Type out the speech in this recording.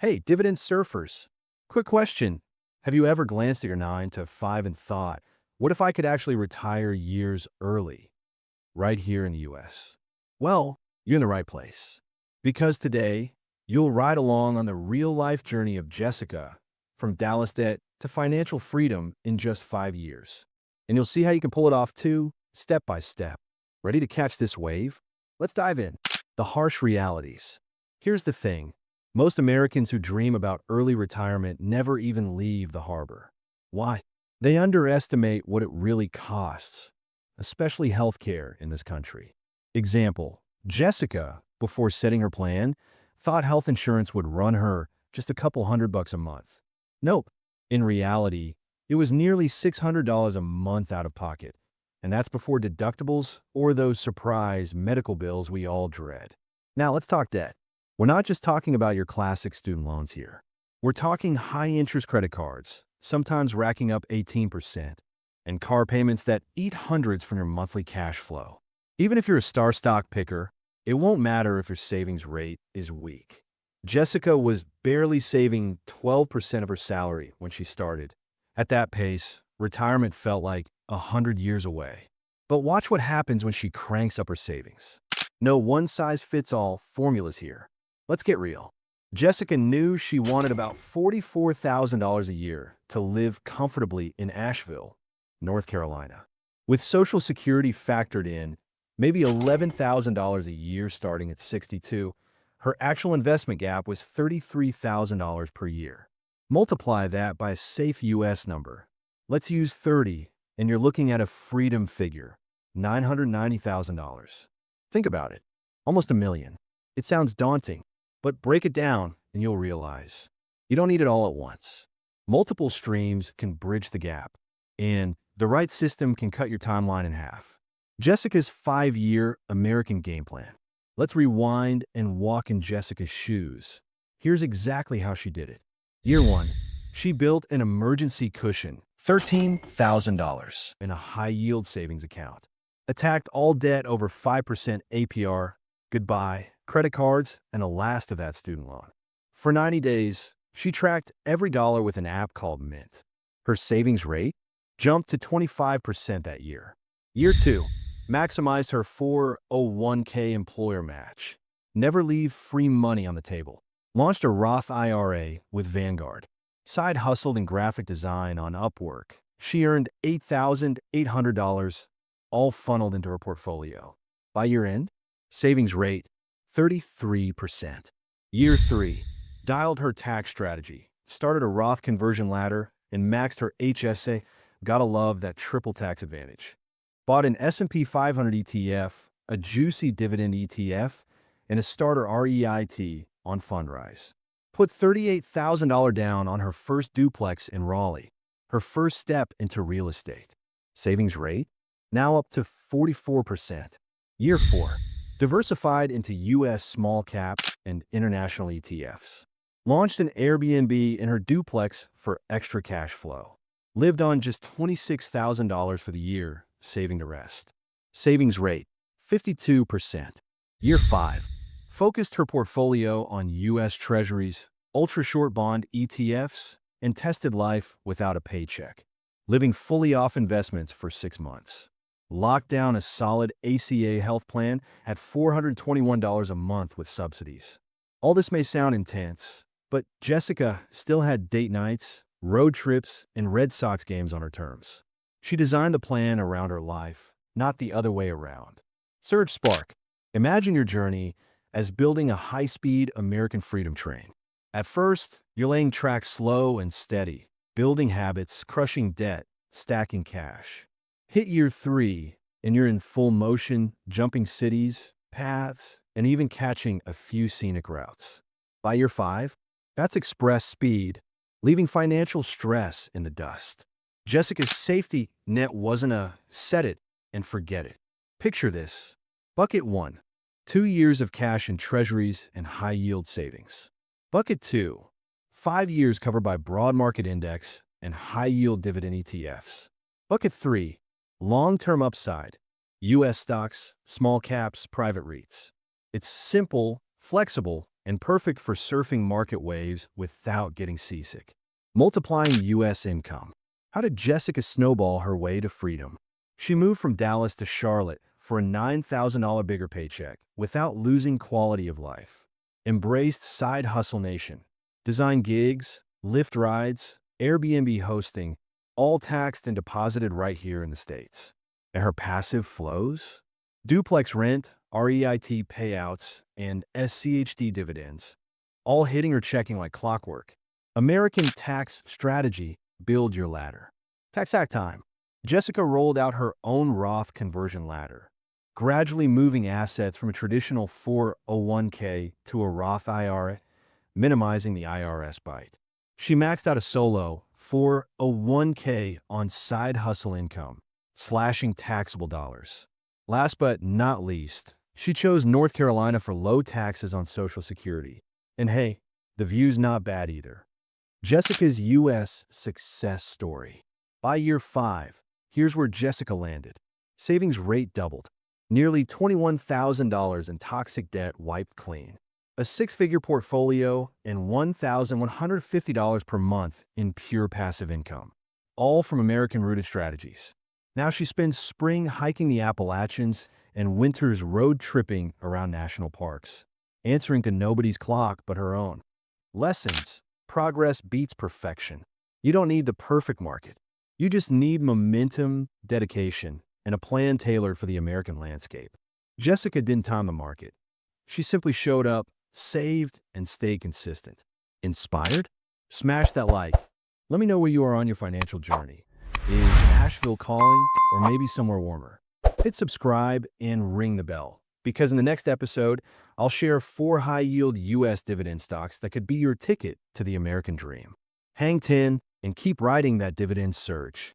Hey, dividend surfers. Quick question. Have you ever glanced at your 9 to 5 and thought, what if I could actually retire years early, right here in the US? Well, you're in the right place. Because today, you'll ride along on the real-life journey of Jessica from Dallas debt to financial freedom in just 5 years. And you'll see how you can pull it off too, step by step. Ready to catch this wave? Let's dive in. The harsh realities. Here's the thing. Most Americans who dream about early retirement never even leave the harbor. Why? They underestimate what it really costs, especially healthcare in this country. Example, Jessica, before setting her plan, thought health insurance would run her just a couple $100 a month. Nope. In reality, it was nearly $600 a month out of pocket. And that's before deductibles or those surprise medical bills we all dread. Now let's talk debt. We're not just talking about your classic student loans here. We're talking high-interest credit cards, sometimes racking up 18%, and car payments that eat hundreds from your monthly cash flow. Even if you're a star stock picker, it won't matter if your savings rate is weak. Jessica was barely saving 12% of her salary when she started. At that pace, retirement felt like 100 years away. But watch what happens when she cranks up her savings. No one-size-fits-all formulas here. Let's get real. Jessica knew she wanted about $44,000 a year to live comfortably in Asheville, North Carolina. With Social Security factored in, maybe $11,000 a year starting at 62, her actual investment gap was $33,000 per year. Multiply that by a safe US number. Let's use 30, and you're looking at a freedom figure, $990,000. Think about it. Almost $1 million. It sounds daunting, but break it down and you'll realize you don't need it all at once. Multiple streams can bridge the gap, and the right system can cut your timeline in half. Jessica's 5-year American game plan. Let's rewind and walk in Jessica's shoes. Here's exactly how she did it. Year 1, she built an emergency cushion, $13,000 in a high-yield savings account. Attacked all debt over 5% APR, goodbye, credit cards, and the last of that student loan. For 90 days, she tracked every dollar with an app called Mint. Her savings rate jumped to 25% that year. Year 2, maximized her 401k employer match. Never leave free money on the table. Launched a Roth IRA with Vanguard. Side hustled in graphic design on Upwork. She earned $8,800, all funneled into her portfolio. By year end, savings rate 33%. Year 3, dialed her tax strategy, started a Roth conversion ladder, and maxed her HSA. Gotta love that triple tax advantage. Bought an S&P 500 ETF, a juicy dividend ETF, and a starter REIT on Fundrise. Put $38,000 down on her first duplex in Raleigh, her first step into real estate. Savings rate now up to 44%. Year 4, diversified into U.S. small cap and international ETFs. Launched an Airbnb in her duplex for extra cash flow. Lived on just $26,000 for the year, saving the rest. Savings rate 52%. Year 5, focused her portfolio on U.S. Treasuries, ultra-short bond ETFs, and tested life without a paycheck. Living fully off investments for 6 months. Locked down a solid ACA health plan at $421 a month with subsidies. All this may sound intense, but Jessica still had date nights, road trips, and Red Sox games on her terms. She designed the plan around her life, not the other way around. Surge Spark. Imagine your journey as building a high-speed American freedom train. At first, you're laying tracks slow and steady, building habits, crushing debt, stacking cash. Hit year 3, and you're in full motion, jumping cities, paths, and even catching a few scenic routes. By year 5, that's express speed, leaving financial stress in the dust. Jessica's safety net wasn't a set it and forget it. Picture this. Bucket 1, 2 years of cash in treasuries and high-yield savings. Bucket 2, 5 years covered by broad market index and high-yield dividend ETFs. Bucket 3, long-term upside, U.S. stocks, small caps, private REITs. It's simple, flexible, and perfect for surfing market waves without getting seasick. Multiplying U.S. income. How did Jessica snowball her way to freedom? She moved from Dallas to Charlotte for a $9,000 bigger paycheck without losing quality of life. Embraced side hustle nation. Designed gigs, Lyft rides, Airbnb hosting, all taxed and deposited right here in the States. And her passive flows? Duplex rent, REIT payouts, and SCHD dividends, all hitting her checking like clockwork. American tax strategy, build your ladder. Tax hack time. Jessica rolled out her own Roth conversion ladder, gradually moving assets from a traditional 401k to a Roth IRA, minimizing the IRS bite. She maxed out a solo 401k on side hustle income, slashing taxable dollars. Last but not least, she chose North Carolina for low taxes on Social Security. And hey, the view's not bad either. Jessica's U.S. success story. By year 5, here's where Jessica landed. Savings rate doubled. Nearly $21,000 in toxic debt wiped clean. A 6-figure portfolio and $1,150 per month in pure passive income. All from American-rooted strategies. Now she spends spring hiking the Appalachians and winters road tripping around national parks, answering to nobody's clock but her own. Lessons. Progress beats perfection. You don't need the perfect market. You just need momentum, dedication, and a plan tailored for the American landscape. Jessica didn't time the market. She simply showed up, saved, and stayed consistent. Inspired? Smash that like. Let me know where you are on your financial journey. Is Asheville calling, or maybe somewhere warmer? Hit subscribe and ring the bell, because in the next episode, I'll share 4 high-yield U.S. dividend stocks that could be your ticket to the American dream. Hang 10 and keep riding that dividend surge.